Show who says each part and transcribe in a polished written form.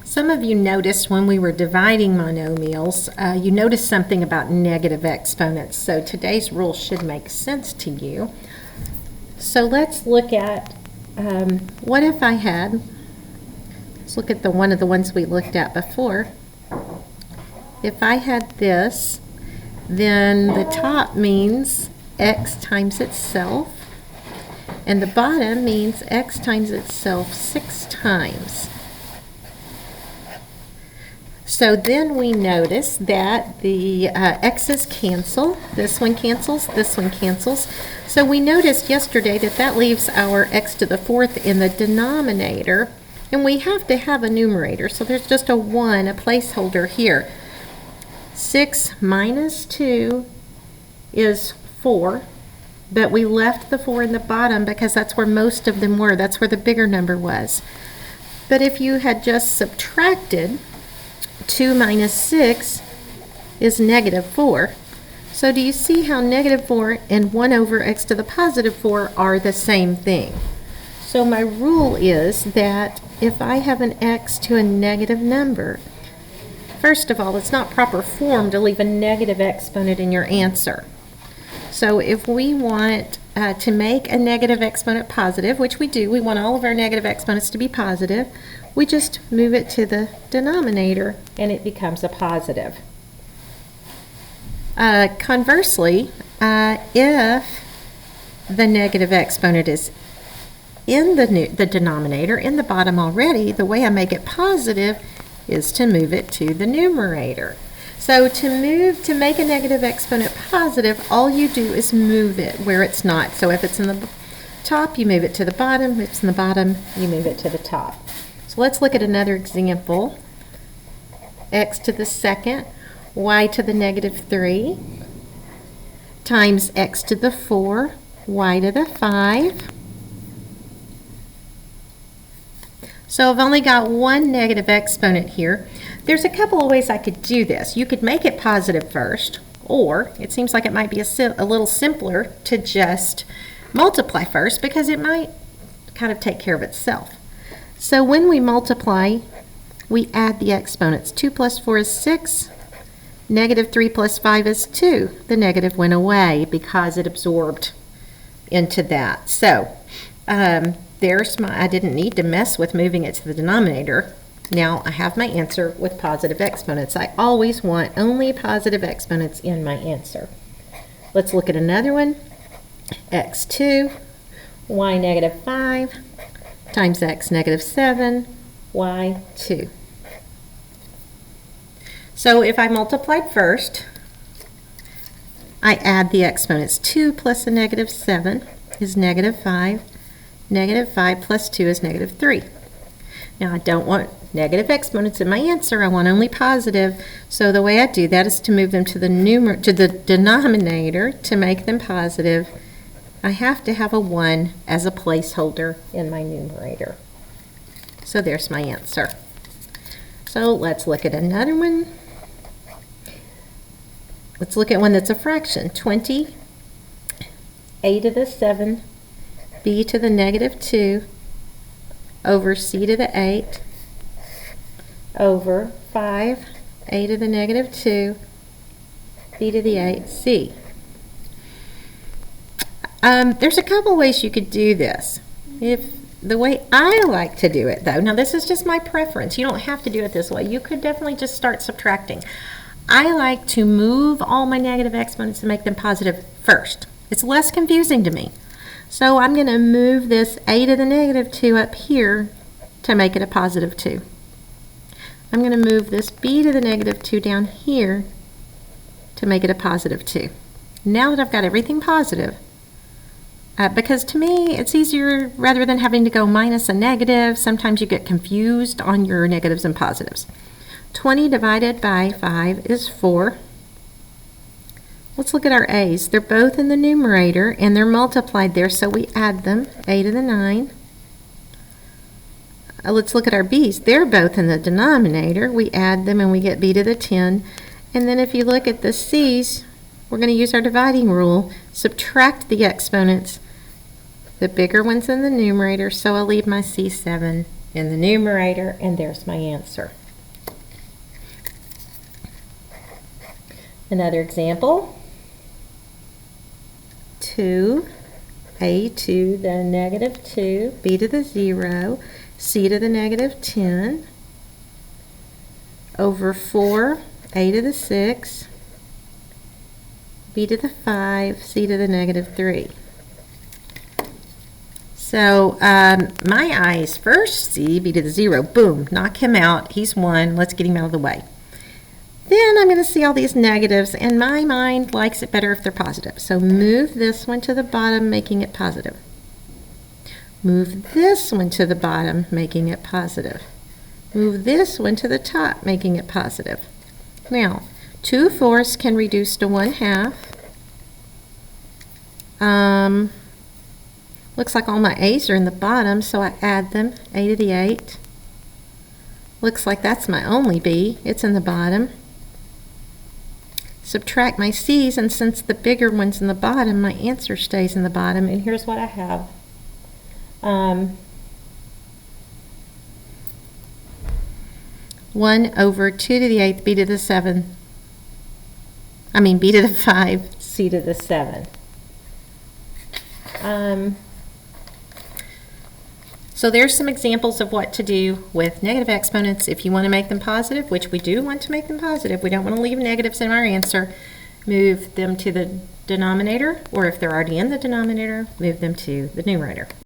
Speaker 1: Some of you noticed when we were dividing monomials, you noticed something about negative exponents. So today's rule should make sense to you. So let's look at what if I had, let's look at one of the ones we looked at before. If I had this, then the top means x times itself, and the bottom means x times itself 6 times. So then we notice that the x's cancel. This one cancels, this one cancels. So we noticed yesterday that that leaves our x to the 4th in the denominator, and we have to have a numerator. So there's just a 1, a placeholder here. 6 minus 2 is 4, but we left the 4 in the bottom because that's where most of them were. That's where the bigger number was. But if you had just subtracted, 2 minus 6 is negative 4. So do you see how negative 4 and 1 over x to the positive 4 are the same thing? So my rule is that if I have an x to a negative number, first of all, it's not proper form to leave a negative exponent in your answer. So if we want to make a negative exponent positive, which we do, we want all of our negative exponents to be positive, we just move it to the denominator and it becomes a positive. Conversely, if the negative exponent is in the denominator, in the bottom already, the way I make it positive is to move it to the numerator. So to make a negative exponent positive, all you do is move it where it's not. So if it's in the top, you move it to the bottom. If it's in the bottom, you move it to the top. So let's look at another example. X to the 2nd, y to the negative 3, times x to the 4, y to the 5. So I've only got one negative exponent here. There's a couple of ways I could do this. You could make it positive first, or it seems like it might be a little simpler to just multiply first because it might kind of take care of itself. So when we multiply, we add the exponents. 2 plus 4 is 6. Negative 3 plus 5 is 2. The negative went away because it absorbed into that. So I didn't need to mess with moving it to the denominator. Now I have my answer with positive exponents. I always want only positive exponents in my answer. Let's look at another one. x2, y negative 5, times x negative 7, y 2. So if I multiplied first, I add the exponents. 2 plus a negative 7 is negative 5. Negative 5 plus 2 is negative 3. Now I don't want negative exponents in my answer. I want only positive. So the way I do that is to move them to the denominator to make them positive. I have to have a 1 as a placeholder in my numerator. So there's my answer. So let's look at another one. Let's look at one that's a fraction. 20, a to the 7, b to the negative 2, over c to the 8, over 5, a to the negative 2, b to the 8, c. There's a couple ways you could do this. The way I like to do it, though, now this is just my preference. You don't have to do it this way. You could definitely just start subtracting. I like to move all my negative exponents and make them positive first. It's less confusing to me. So I'm going to move this a to the negative 2 up here to make it a positive 2. I'm going to move this b to the negative 2 down here to make it a positive 2. Now that I've got everything positive, because to me it's easier rather than having to go minus a negative. Sometimes you get confused on your negatives and positives. 20 divided by 5 is 4. Let's look at our a's. They're both in the numerator and they're multiplied there, so we add them. A to the 9. Let's look at our b's. They're both in the denominator. We add them and we get b to the 10. And then if you look at the c's, we're going to use our dividing rule. Subtract the exponents. The bigger one's in the numerator, so I'll leave my c7 in the numerator, and there's my answer. Another example, 2a to the negative 2, b to the 0, c to the negative 10, over 4, a to the 6, b to the 5, c to the negative 3. So my eyes first see b to the 0, boom, knock him out, he's 1, let's get him out of the way. Then I'm going to see all these negatives, and my mind likes it better if they're positive. So move this one to the bottom, making it positive. Move this one to the bottom, making it positive. Move this one to the top, making it positive. Now, 2/4 can reduce to 1/2. Looks like all my a's are in the bottom, so I add them, a to the 8. Looks like that's my only b, it's in the bottom. Subtract my c's, and since the bigger one's in the bottom, my answer stays in the bottom, and here's what I have. 1/2 to the 8th, b to the 7. B to the 5, c to the 7. So there's some examples of what to do with negative exponents if you want to make them positive, which we do want to make them positive. We don't want to leave negatives in our answer. Move them to the denominator, or if they're already in the denominator, move them to the numerator.